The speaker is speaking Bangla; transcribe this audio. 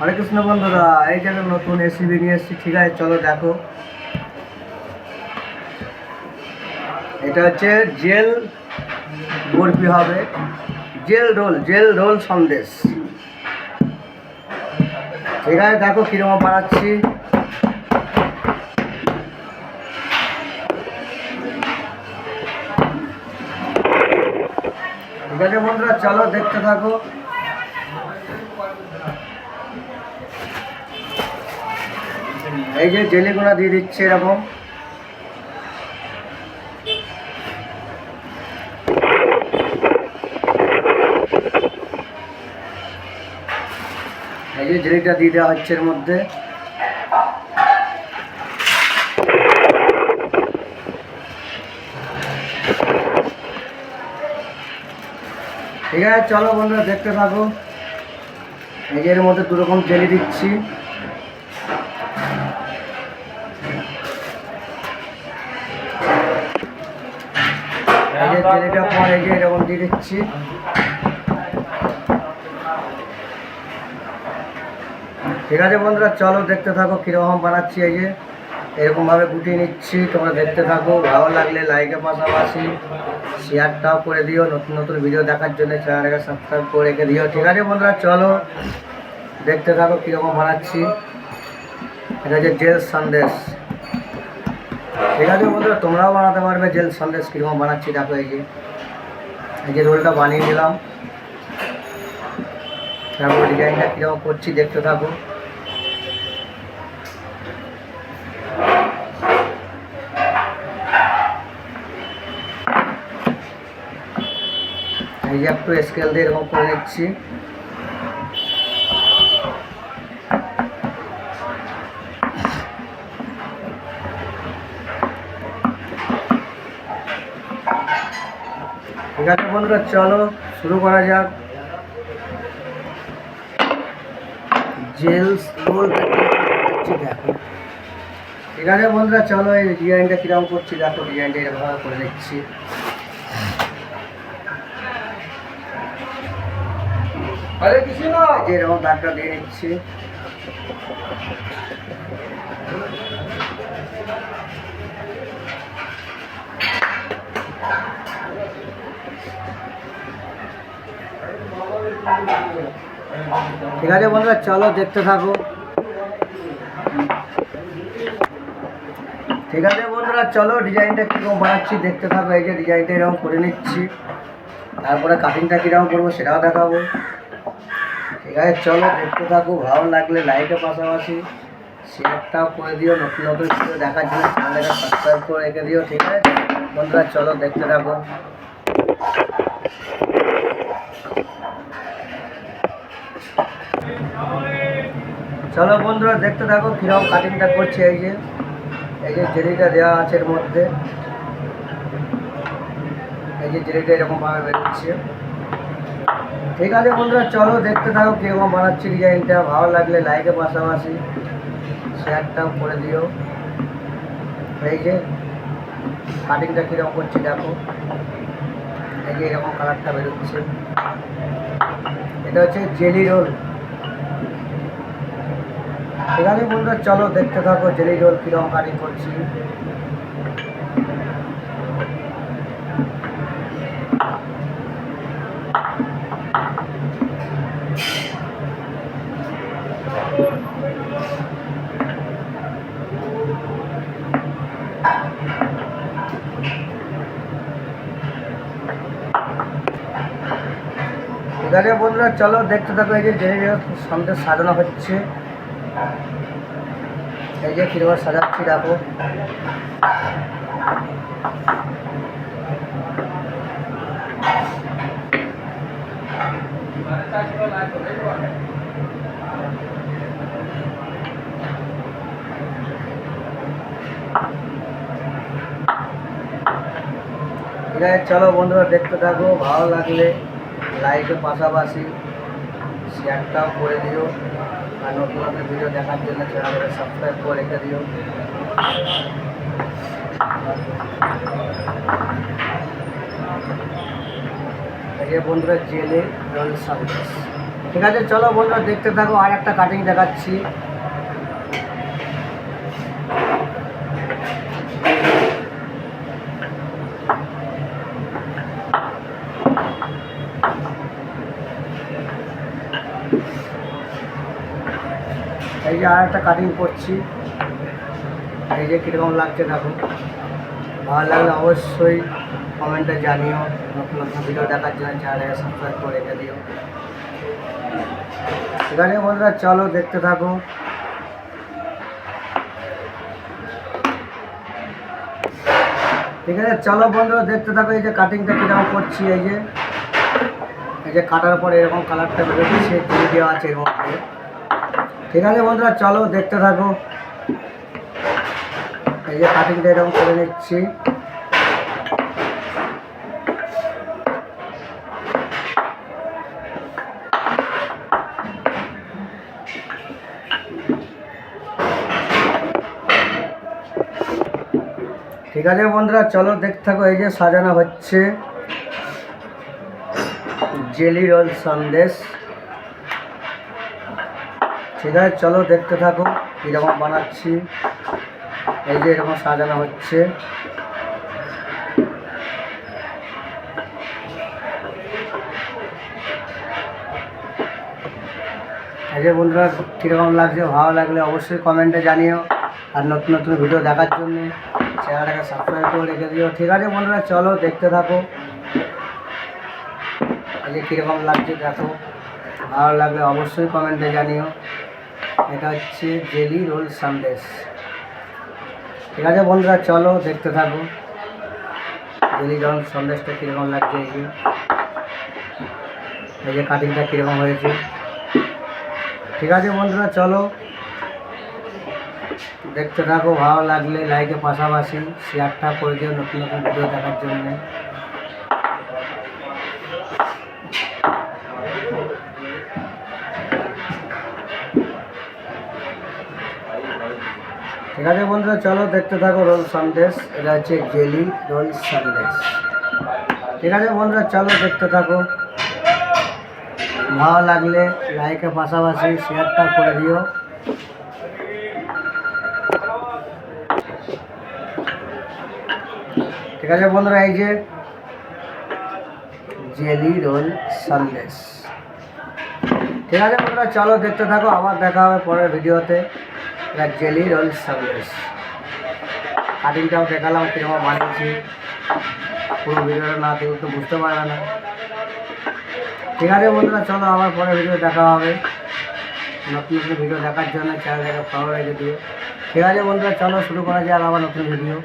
হরে কৃষ্ণ বন্ধুরা, এই জায়গায় নতুন রেসিপি নিয়ে এসেছি। ঠিক আছে, চলো দেখো। এটা হচ্ছে জেল বরফি হবে, জেল রোল সন্দেশ। ঠিক আছে, দেখো কীরকম বানাচ্ছি। ঠিক আছে বন্ধুরা, চলো দেখতে থাকো। এই যে জেলিগুলো দিয়ে দিচ্ছে এরকম। এই যে জেলিটা দিয়ে দেওয়া হচ্ছে এর মধ্যে। ঠিক আছে, চলো বন্ধুরা দেখতে থাকো। এই যে এর মধ্যে দু রকম জেলি দিচ্ছি। এই যে জেলিটা পর এই যে এরকম দিয়ে দিচ্ছি। ঠিক আছে বন্ধুরা, চলো দেখতে থাকো কীরকম বানাচ্ছি। এই যে এরকমভাবে গুটিয়ে নিচ্ছি, তোমরা দেখতে থাকো। ভালো লাগলে লাইকের পাশাপাশি শেয়ারটাও করে দিও। নতুন নতুন ভিডিও দেখার জন্য চ্যানেলটাকে সাবস্ক্রাইব করে রেখে দিও। ঠিক আছে বন্ধুরা, চলো দেখতে থাকো কীরকম বানাচ্ছি। এটা হচ্ছে জেল সন্দেশ। ঠিক আছে বন্ধুরা, তোমরাও বানাতে পারবে জেল সন্দেশ। কীরকম বানাচ্ছি দেখো। এই যে রোলটা বানিয়ে নিলাম। তারপর ডিজাইনটা কীরকম করছি দেখতে থাকো। এই যে একটু স্কেল দিয়ে এরকম করে নিচ্ছি। ঠিক আছে বন্ধুরা, চলো শুরু করা যাক। জেল রোলটা দেখো। ঠিক আছে বন্ধুরা, চলো এই ডিজাইনটা কীরকম করছি দেখো। ডিজাইনটা এরকম করে নিচ্ছি। এরকম দাগটা দিয়ে নিচ্ছি। ঠিক আছে বন্ধুরা, চলো দেখতে থাকো। ঠিক আছে বন্ধুরা, চলো ডিজাইনটা কীরকম বানাচ্ছি দেখতে থাকো। এই যে ডিজাইনটা এরকম করে নিচ্ছি, তারপরে কাটিংটা কীরকম করবো সেটাও দেখাবো। ঠিক আছে, চলো দেখতে থাকো। ভালো লাগলে লাইকের পাশাপাশি শেয়ারটাও করে দিও। নতুন নতুন ভিডিও দেখার জন্য চ্যানেলটা সাবস্ক্রাইব করে রেখে দিও। ঠিক আছে বন্ধুরা, চলো দেখতে থাকো। চলো বন্ধুরা দেখতে থাকো কীরকম কাটিংটা করছে। এই যে জেলিটা দেওয়া আছে এর মধ্যে। এই যে জেলিটা এরকমভাবে বেরোচ্ছে। ঠিক আছে বন্ধুরা, চলো দেখতে থাকো কীরকম বানাচ্ছি ডিজাইনটা। ভালো লাগলে লাইকের পাশাপাশি শেয়ারটাও করে দিও। এই যে কাটিংটা কীরকম করছি দেখো। এই যে এরকম কালারটা বেরোচ্ছে। এটা হচ্ছে জেলি রোল। ঠিক আছে বন্ধুরা, চলো দেখতে থাকো জেলি রোল কীরকম কাটিং করছি। ঠিক আছে বন্ধুরা, চলো দেখতে থাকো। এই যে জেলি রোল সন্দেশ সাজানো হচ্ছে। এই যে কীরকম সাজাচ্ছি দেখো। ঠিক আছে, চলো বন্ধুরা দেখতে থাকো। ভালো লাগলে লাইকের পাশাপাশি শেয়ারটাও করে দিও। আর নতুন নতুন ভিডিও দেখার জন্য চ্যানেলটা সাবস্ক্রাইব করে রেখে দিও। এই যে বন্ধুরা জেলে রোল সন্দেশ। ঠিক আছে, চলো বন্ধুরা দেখতে থাকো, আর একটা কাটিং দেখাচ্ছি। এই যে আর একটা কাটিং করছি, এই যে কীরকম লাগছে দেখো। ভালো লাগলে অবশ্যই কমেন্টে জানিও। নতুন নতুন ভিডিও দেখার জন্য চ্যানেলটাকে সাবস্ক্রাইব করে রেখে দিও। ঠিক আছে বন্ধুরা, চলো দেখতে থাকো। ঠিক আছে, চলো বন্ধুরা দেখতে থাকো। এই যে কাটিংটা কীরকম করছি, এই যে কাটার পরে এরকম কালারটা বেরোচ্ছে, দিয়ে দেওয়া আছে এর মধ্যে। ঠিক আছে বন্ধুরা, চলো দেখতে থাকো। এই যে কাটিংটা এরকম করে নিচ্ছি। ঠিক আছে বন্ধুরা, চলো দেখতে থাকো। এই যে সাজানো হচ্ছে জেলি রোল সন্দেশ। ঠিক আছে, চলো দেখতে থাকো কীরকম বানাচ্ছি। এই যে এরকম সাজানো হচ্ছে। এই যে বন্ধুরা কীরকম লাগছে, ভালো লাগলে অবশ্যই কমেন্টে জানিও। আর নতুন নতুন ভিডিও দেখার জন্য চ্যানেলটাকে সাবস্ক্রাইব করে রেখে দিও। ঠিক আছে বন্ধুরা, চলো দেখতে থাকো। এই যে কীরকম লাগছে দেখো, ভালো লাগলে অবশ্যই কমেন্টে জানিও। এটা হচ্ছে জেলি রোল সন্দেশ। ঠিক আছে বন্ধুরা, চলো দেখতে থাকো জেলি রোল সন্দেশটা কীরকম লাগছে। এই যে কাটিংটা কীরকম হয়েছে। ঠিক আছে বন্ধুরা, চলো দেখতে থাকো। ভালো লাগলে লাইকের পাশাপাশি শেয়ারটা করে দিও নতুন নতুন ভিডিও দেখার জন্য। ঠিক আছে বন্ধুরা, চলো দেখতে থাকো রোল সন্দেশ। এটা হচ্ছে জেলি রোল সন্দেশ। ঠিক আছে বন্ধুরা, চলো দেখতে থাকো। ভালো লাগলে লাইকের পাশাপাশি শেয়ারটা করে দিও। ঠিক আছে বন্ধুরা, এই যে জেলি রোল সন্দেশ। ঠিক আছে বন্ধুরা, চলো দেখতে থাকো। আবার দেখা হবে পরের ভিডিওতে। এটা জেলি রোল সন্দেশ। কাটিংটাও দেখালাম কীরকম বানিয়েছি। পুরো ভিডিওটা না দেখলে তো বুঝতে পারবে না। ঠিক আছে বন্ধুরা, চলো আবার পরের ভিডিও দেখা হবে। নতুন নতুন ভিডিও দেখার জন্য চ্যানেলটাকে ফলো রেখে দিও। ঠিক আছে বন্ধুরা, চলো শুরু করা যাক আবার নতুন ভিডিও।